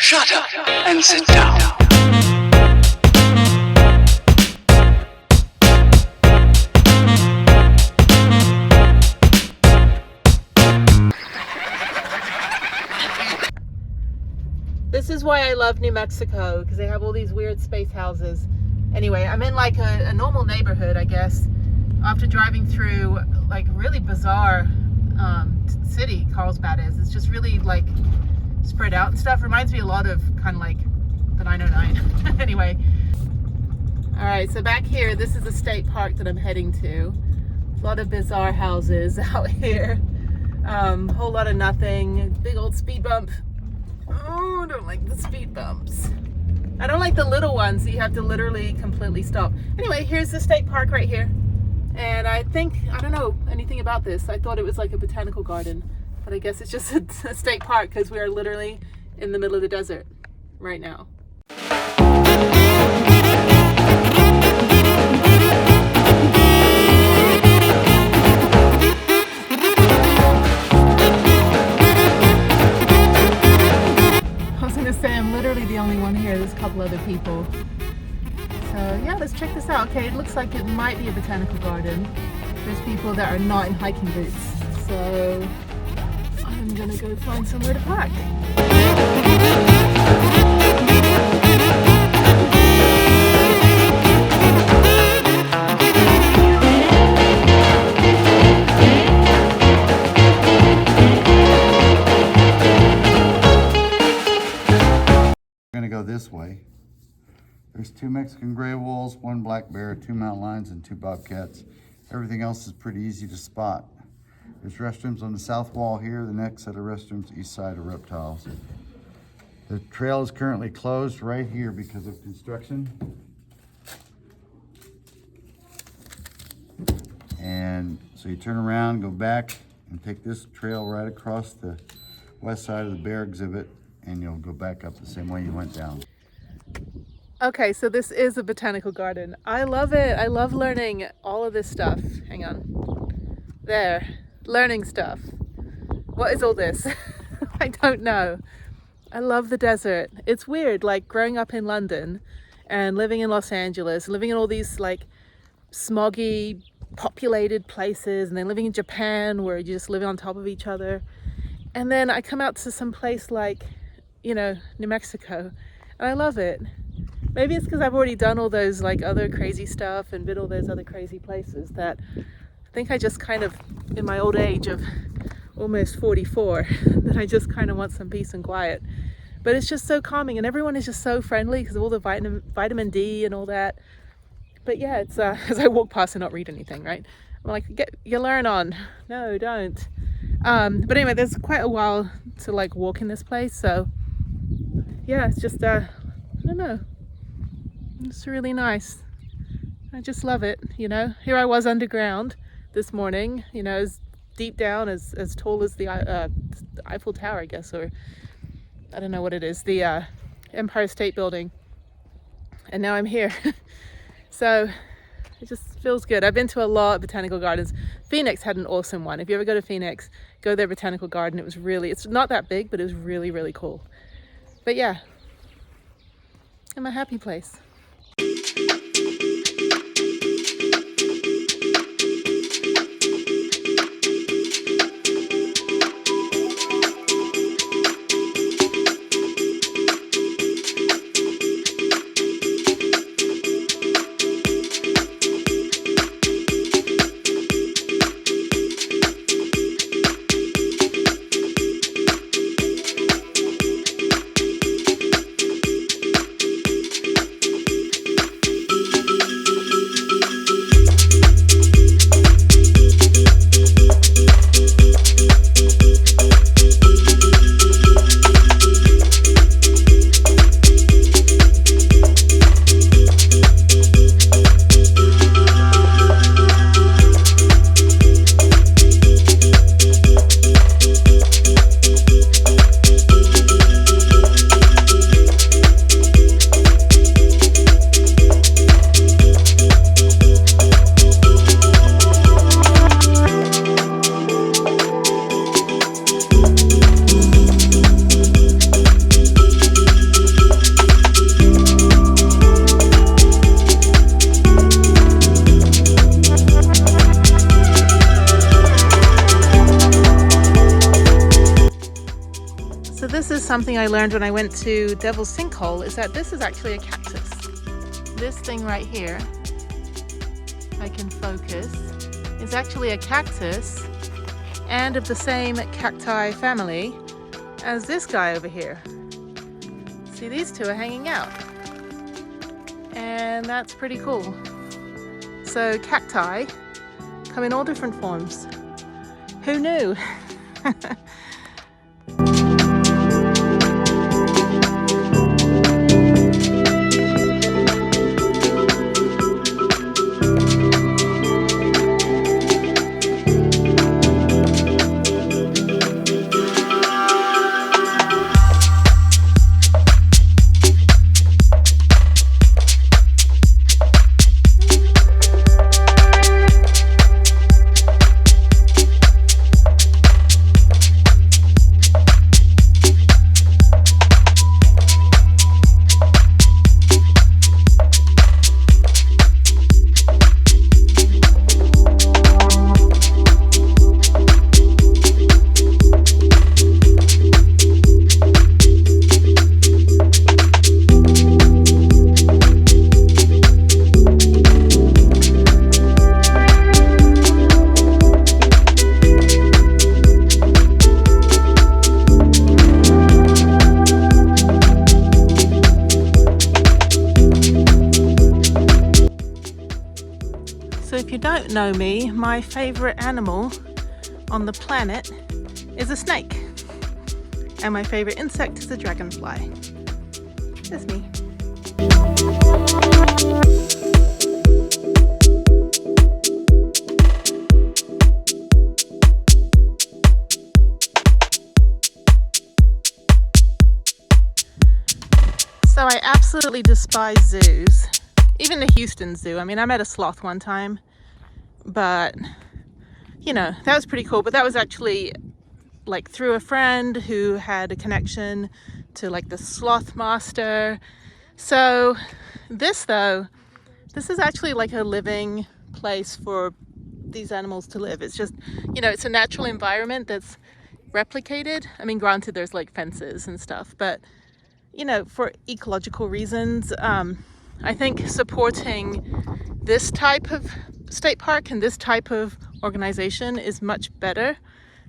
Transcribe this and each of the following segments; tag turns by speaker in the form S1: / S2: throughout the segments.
S1: Shut up and sit down.
S2: This is why I love New Mexico, because they have all these weird space houses. Anyway, I'm in like a normal neighborhood, I guess, after driving through like really bizarre city Carlsbad is. It's just really like spread out and stuff. Reminds me a lot of kind of like the 909. Anyway, all right, so back here, this is a state park that I'm heading to. A lot of bizarre houses out here. Whole lot of nothing. Big old speed bump. Oh, I don't like the speed bumps. I don't like the little ones, so you have to literally completely stop. Anyway, here's the state park right here. And I don't know anything about this. I thought it was like a botanical garden, but I guess it's just a state park because we are literally in the middle of the desert right now. I was gonna say I'm literally the only one here. There's a couple other people. So yeah, let's check this out. Okay, it looks like it might be a botanical garden. There's people that are not in hiking boots. So I'm gonna go find somewhere to park.
S3: We're gonna go this way. There's 2 Mexican gray wolves, 1 black bear, 2 mountain lions, and 2 bobcats. Everything else is pretty easy to spot. There's restrooms on the south wall here. The next set of restrooms, east side, are reptiles. The trail is currently closed right here because of construction. And so you turn around, go back, and take this trail right across the west side of the bear exhibit, and you'll go back up the same way you went down.
S2: Okay, so this is a botanical garden. I love it. I love learning all of this stuff. Hang on. There. Learning stuff. What is all this? I don't know. I love the desert. It's weird, like growing up in London and living in Los Angeles, living in all these like smoggy, populated places, and then living in Japan where you just live on top of each other. And then I come out to some place like, you know, New Mexico, and I love it. Maybe it's because I've already done all those like other crazy stuff and been all those other crazy places that I think I just kind of, in my old age of almost 44, that I just kind of want some peace and quiet. But it's just so calming, and everyone is just so friendly because of all the vitamin D and all that. But yeah, it's as I walk past and not read anything, right? I'm like, get your learn on. No, don't. But anyway, there's quite a while to like walk in this place, so yeah, it's just I don't know. It's really nice. I just love it, you know. Here I was underground this morning, you know, as deep down, as tall as the Eiffel Tower, I guess, or I don't know what it is, the Empire State Building. And now I'm here. So it just feels good. I've been to a lot of botanical gardens. Phoenix had an awesome one. If you ever go to Phoenix, go to their botanical garden. It was really, it's not that big, but it was really, really cool. But yeah, I'm a happy place. something I learned when I went to Devil's Sinkhole is that this is actually a cactus. This thing right here, I can focus, is actually a cactus and of the same cacti family as this guy over here. See, these two are hanging out. And that's pretty cool. So cacti come in all different forms. Who knew? So if you don't know me, my favorite animal on the planet is a snake. And my favorite insect is a dragonfly. That's me. So I absolutely despise zoos. Even the Houston Zoo. I mean, I met a sloth one time, but you know, that was pretty cool. But that was actually like through a friend who had a connection to like the sloth master. So this though, this is actually like a living place for these animals to live. It's just, you know, it's a natural environment that's replicated. I mean, granted there's like fences and stuff, but you know, for ecological reasons, I think supporting this type of state park and this type of organization is much better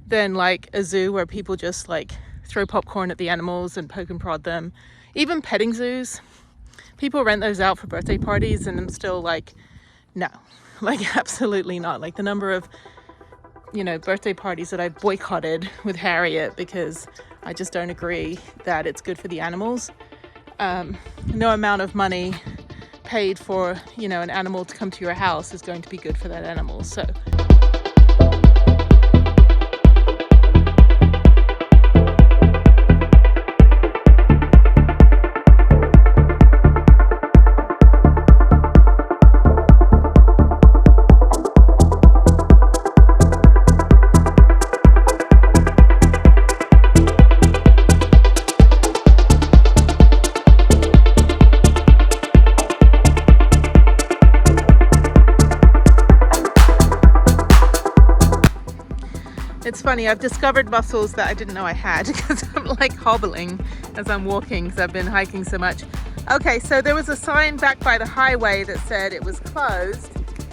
S2: than like a zoo where people just like throw popcorn at the animals and poke and prod them. Even petting zoos, people rent those out for birthday parties, and I'm still like, no, like absolutely not. Like the number of, you know, birthday parties that I boycotted with Harriette because I just don't agree that it's good for the animals. No amount of money paid for, you know, an animal to come to your house is going to be good for that animal. So it's funny, I've discovered muscles that I didn't know I had because I'm like hobbling as I'm walking because I've been hiking so much. Okay, so there was a sign back by the highway that said it was closed,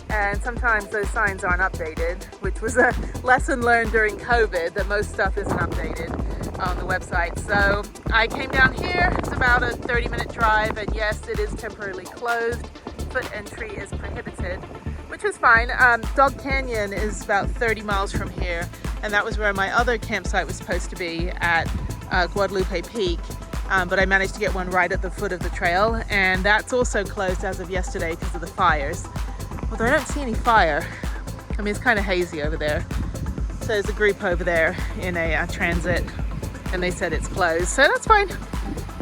S2: and sometimes those signs aren't updated, which was a lesson learned during COVID, that most stuff isn't updated on the website. So I came down here. It's about a 30-minute drive, and yes, it is temporarily closed. Foot entry is prohibited, which was fine. Dog Canyon is about 30 miles from here, and that was where my other campsite was supposed to be at Guadalupe Peak, but I managed to get one right at the foot of the trail, and that's also closed as of yesterday because of the fires. Although I don't see any fire. I mean, it's kind of hazy over there. So there's a group over there in a transit, and they said it's closed, so that's fine.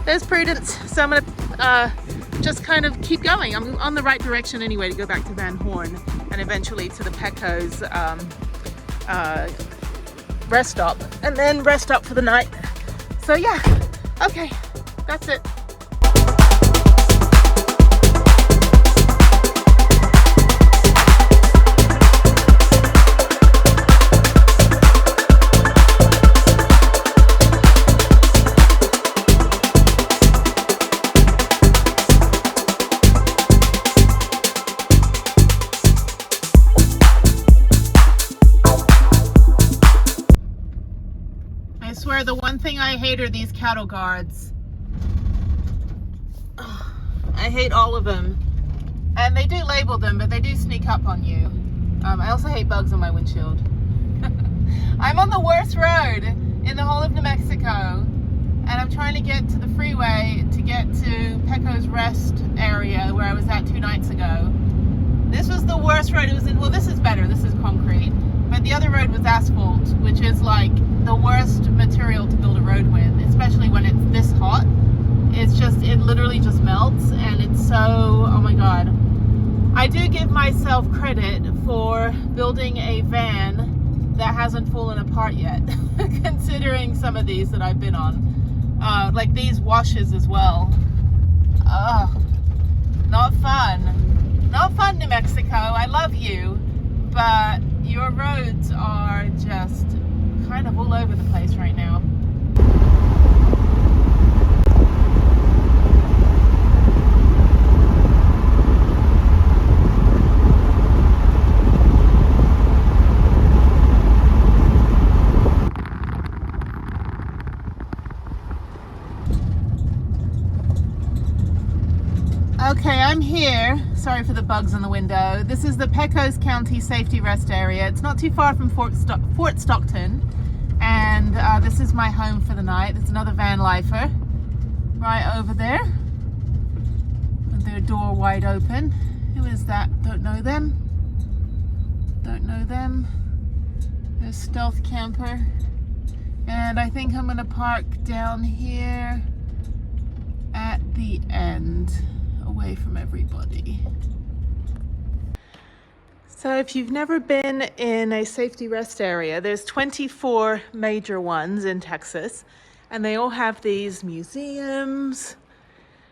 S2: There's prudence. So I'm gonna just kind of keep going. I'm on the right direction anyway to go back to Van Horn and eventually to the Pecos rest stop, and then rest up for the night. So yeah, okay, that's it. I hate are these cattle guards. Ugh, I hate all of them. And they do label them, but they do sneak up on you. I also hate bugs on my windshield. I'm on the worst road in the whole of New Mexico, and I'm trying to get to the freeway to get to Pecos Rest area where I was at 2 nights ago. This was the worst road. It was in, well, this is better, this is concrete, but the other road was asphalt, which is like the worst material to build a road with, especially when it's this hot. It's just, it literally just melts, and it's so, oh my God. I do give myself credit for building a van that hasn't fallen apart yet, considering some of these that I've been on. Like these washes as well. Not fun. Not fun, New Mexico. I love you, but your roads are just kind of all over the place right now. Okay, I'm here. Sorry for the bugs on the window. This is the Pecos County Safety Rest Area. It's not too far from Fort Stockton. And this is my home for the night. There's another van lifer right over there with their door wide open. Who is that? Don't know them. Don't know them. There's stealth camper. And I think I'm gonna park down here at the end, away from everybody. So if you've never been in a safety rest area, there's 24 major ones in Texas, and they all have these museums.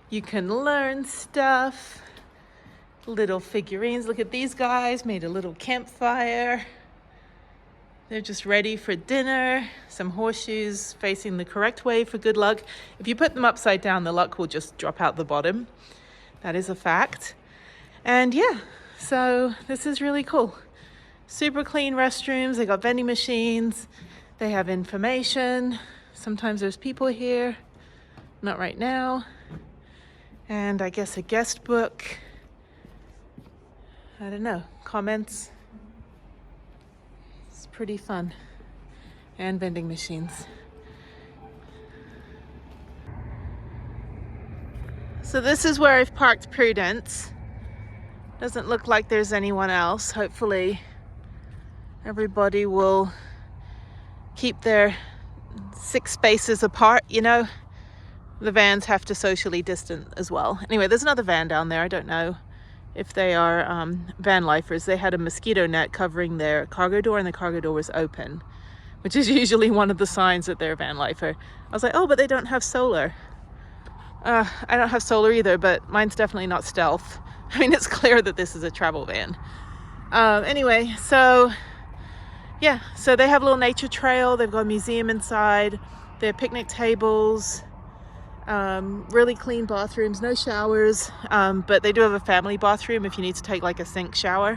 S2: You can learn stuff, little figurines. Look at these guys, made a little campfire. They're just ready for dinner. Some horseshoes facing the correct way for good luck. If you put them upside down, the luck will just drop out the bottom. That is a fact. And yeah, so this is really cool. Super clean restrooms. They got vending machines. They have information. Sometimes there's people here. Not right now. And I guess a guest book. I don't know. Comments. It's pretty fun. And vending machines. So this is where I've parked Prudence. Doesn't look like there's anyone else. Hopefully everybody will keep their 6 spaces apart, you know. The vans have to socially distant as well. Anyway, there's another van down there. I don't know if they are van lifers. They had a mosquito net covering their cargo door, and the cargo door was open, which is usually one of the signs that they're a van lifer. I was like, oh, but they don't have solar. I don't have solar either, but mine's definitely not stealth. I mean, it's clear that this is a travel van. Anyway, so yeah, so they have a little nature trail. They've got a museum inside. They have picnic tables, really clean bathrooms, no showers, but they do have a family bathroom if you need to take like a sink shower,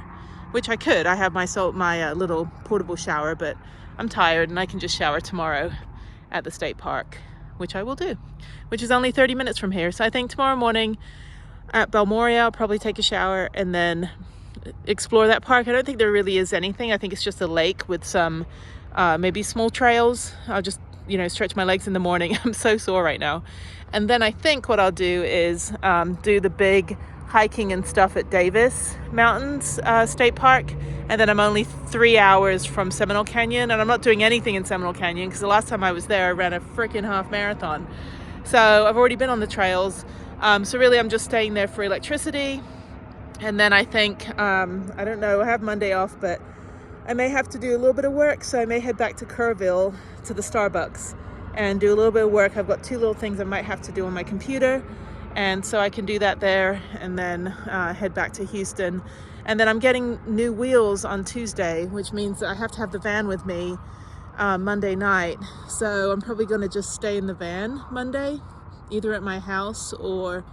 S2: which I could. I have my little portable shower, but I'm tired and I can just shower tomorrow at the state park, which I will do, which is only 30 minutes from here. So I think tomorrow morning at Balmoria, I'll probably take a shower and then explore that park. I don't think there really is anything. I think it's just a lake with some maybe small trails. I'll just, you know, stretch my legs in the morning. I'm so sore right now. And then I think what I'll do is do the big hiking and stuff at Davis Mountains State Park. And then I'm only 3 hours from Seminole Canyon, and I'm not doing anything in Seminole Canyon because the last time I was there, I ran a freaking half marathon. So I've already been on the trails. So really I'm just staying there for electricity. And then I think, I don't know, I have Monday off, but I may have to do a little bit of work. So I may head back to Kerrville to the Starbucks and do a little bit of work. I've got 2 little things I might have to do on my computer. And so I can do that there and then head back to Houston. And then I'm getting new wheels on Tuesday, which means I have to have the van with me Monday night. So I'm probably going to just stay in the van Monday, either at my house or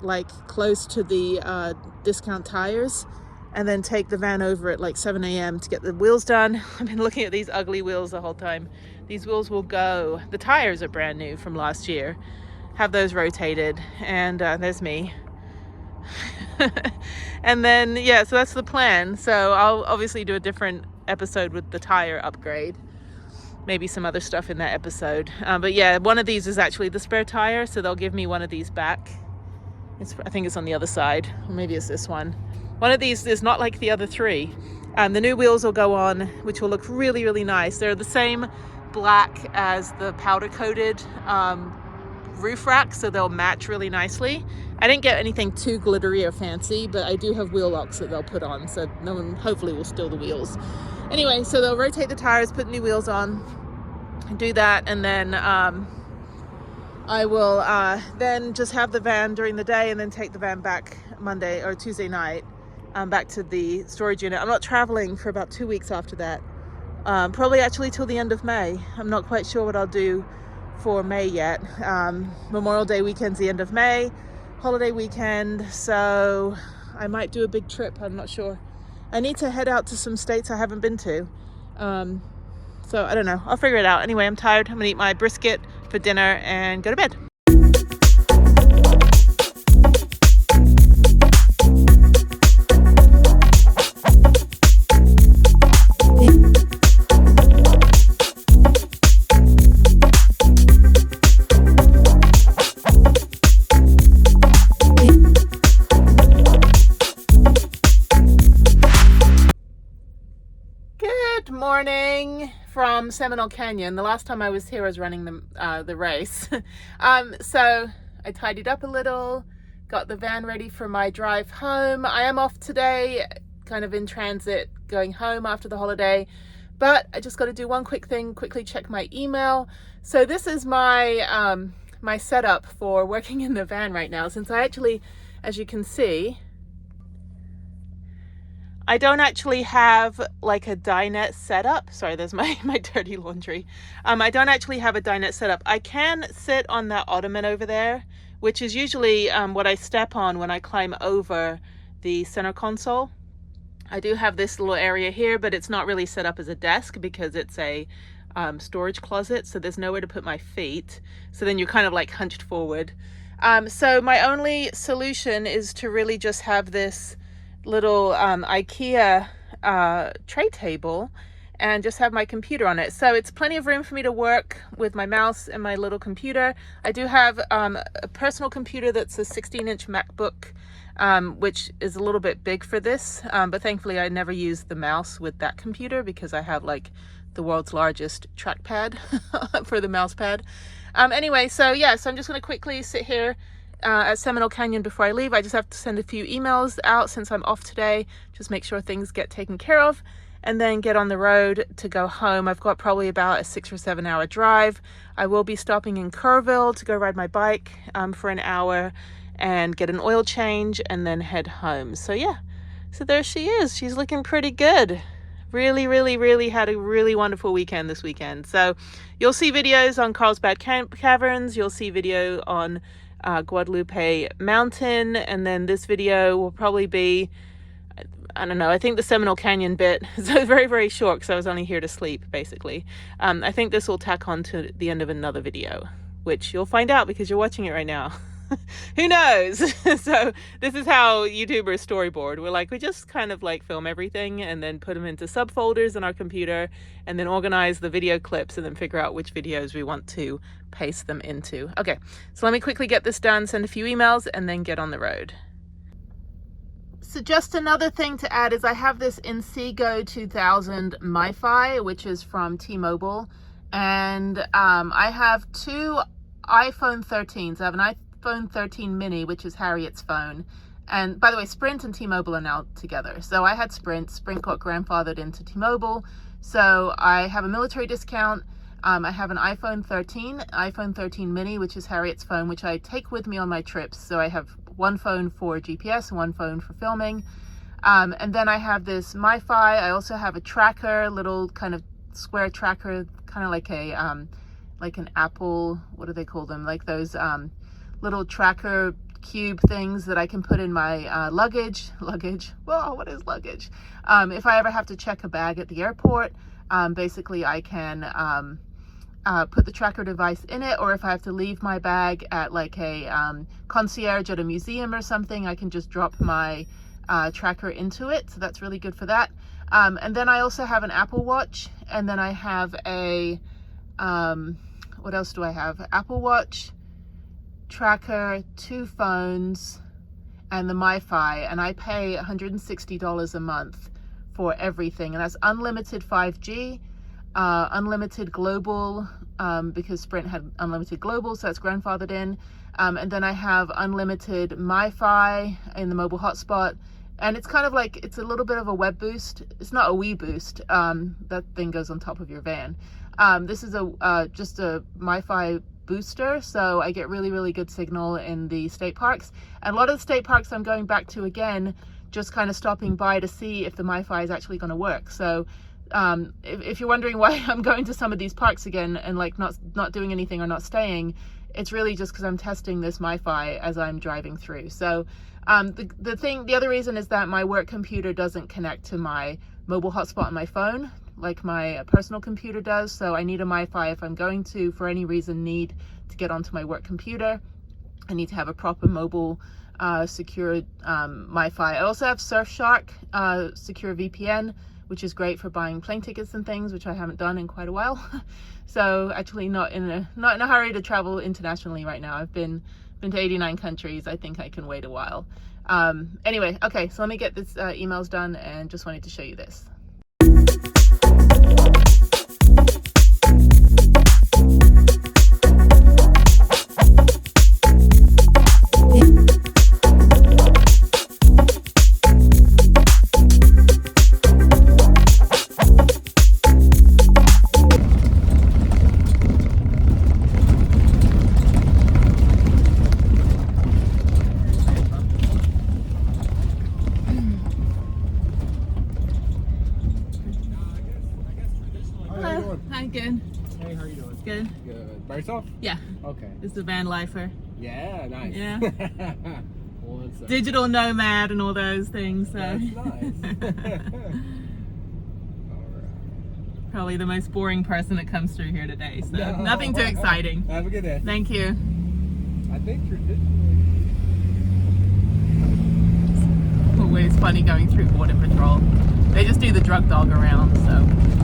S2: like close to the Discount Tires, and then take the van over at like 7 a.m. to get the wheels done. I've been looking at these ugly wheels the whole time. these wheels will go, the tires are brand new from last year, have those rotated, and there's me. And then, yeah, so that's the plan. So I'll obviously do a different episode with the tire upgrade, maybe some other stuff in that episode, but yeah, one of these is actually the spare tire, so they'll give me one of these back. I think it's on the other side, or maybe it's this one. One of these is not like the other three. The new wheels will go on, which will look really, really nice. They're the same black as the powder coated roof rack, so they'll match really nicely. I didn't get anything too glittery or fancy, but I do have wheel locks that they'll put on, so no one hopefully will steal the wheels. Anyway, so they'll rotate the tires, put new wheels on, do that, and then I will then just have the van during the day and then take the van back Monday or Tuesday night back to the storage unit. I'm not traveling for about 2 weeks after that, probably actually till the end of May. I'm not quite sure what I'll do for May yet. Memorial Day weekend's the end of May, holiday weekend, so I might do a big trip. I'm not sure. I need to head out to some states I haven't been to, so I don't know, I'll figure it out. Anyway, I'm tired. I'm gonna eat my brisket for dinner and go to bed. Good morning from Seminole Canyon. The last time I was here I was running the race. So I tidied up a little, got the van ready for my drive home. I am off today, kind of in transit going home after the holiday, but I just got to do one quick thing, quickly check my email. So this is my my setup for working in the van right now, since I actually, as you can see, I don't actually have like a dinette setup. Sorry, there's my dirty laundry. I don't actually have a dinette setup. I can sit on that ottoman over there, which is usually what I step on when I climb over the center console. I do have this little area here, but it's not really set up as a desk because it's a storage closet, so there's nowhere to put my feet. So then you're kind of like hunched forward. So my only solution is to really just have this little IKEA tray table and just have my computer on it. So it's plenty of room for me to work with my mouse and my little computer. I do have a personal computer that's a 16-inch MacBook, which is a little bit big for this, but thankfully I never use the mouse with that computer because I have like the world's largest trackpad for the mouse pad. Anyway, so yeah, so I'm just going to quickly sit here at Seminole Canyon before I leave. I just have to send a few emails out since I'm off today, just make sure things get taken care of, and then get on the road to go home. I've got probably about a 6 or 7 hour drive. I will be stopping in Kerrville to go ride my bike for an hour and get an oil change and then head home. So yeah, so there she is. She's looking pretty good. Really had a really wonderful weekend this weekend. So you'll see videos on Carlsbad Caverns, you'll see video on Guadalupe Mountain, and then this video will probably be, I don't know, I think the Seminole Canyon bit is very short because I was only here to sleep basically. I think this will tack on to the end of another video, which you'll find out because you're watching it right now. Who knows? So this is how YouTubers storyboard. We just kind of like film everything and then put them into subfolders on our computer and then organize the video clips and then figure out which videos we want to paste them into. Okay, so let me quickly get this done, send a few emails, and then get on the road. So just another thing to add is I have this Inseego 2000 MiFi, which is from T-Mobile, and I have two iPhone 13s. I have an iPhone 13 mini, which is Harriette's phone, and by the way, Sprint and T-Mobile are now together. So I had Sprint got grandfathered into T-Mobile, so I have a military discount. I have an iPhone 13 mini, which is Harriette's phone, which I take with me on my trips. So I have one phone for GPS and one phone for filming, and then I have this MiFi. I also have a tracker, little kind of square tracker, kind of like a like an Apple, what do they call them, like those little tracker cube things that I can put in my luggage. Whoa, what is luggage? If I ever have to check a bag at the airport, basically I can put the tracker device in it, or if I have to leave my bag at like a concierge at a museum or something, I can just drop my tracker into it. So that's really good for that. And then I also have an Apple Watch, and then I have a, what else do I have? Apple Watch, tracker, 2 phones, and the MiFi, and I pay $160 a month for everything, and that's unlimited 5G, unlimited global, because Sprint had unlimited global, so that's grandfathered in, and then I have unlimited MiFi in the mobile hotspot, and it's kind of like, it's a little bit of a web boost. It's not a Wii boost, that thing goes on top of your van. This is just a MiFi booster, so I get really good signal in the state parks, and a lot of the state parks I'm going back to again, just kind of stopping by to see if the MiFi is actually going to work. So if you're wondering why I'm going to some of these parks again and like not doing anything or not staying, it's really just because I'm testing this MiFi as I'm driving through. So the other reason is that my work computer doesn't connect to my mobile hotspot on my phone like my personal computer does, so I need a MiFi if I'm going to, for any reason, need to get onto my work computer. I need to have a proper mobile secure MiFi. I also have Surfshark secure VPN, which is great for buying plane tickets and things, which I haven't done in quite a while. So actually not in a hurry to travel internationally right now. I've been to 89 countries. I think I can wait a while. Anyway, okay, so let me get this emails done, and just wanted to show you this. Hi, good.
S4: Hey, how are you doing?
S2: Good.
S4: Good. By yourself?
S2: Yeah.
S4: Okay.
S2: It's the van lifer.
S4: Yeah, nice.
S2: Yeah.
S4: One second.
S2: Digital nomad and all those things. So.
S4: That's nice. Alright.
S2: Probably the most boring person that comes through here today. So nothing too exciting.
S4: Have a good day.
S2: Thank you.
S4: I think traditionally.
S2: Always funny going through Border Patrol. They just do the drug dog around, so.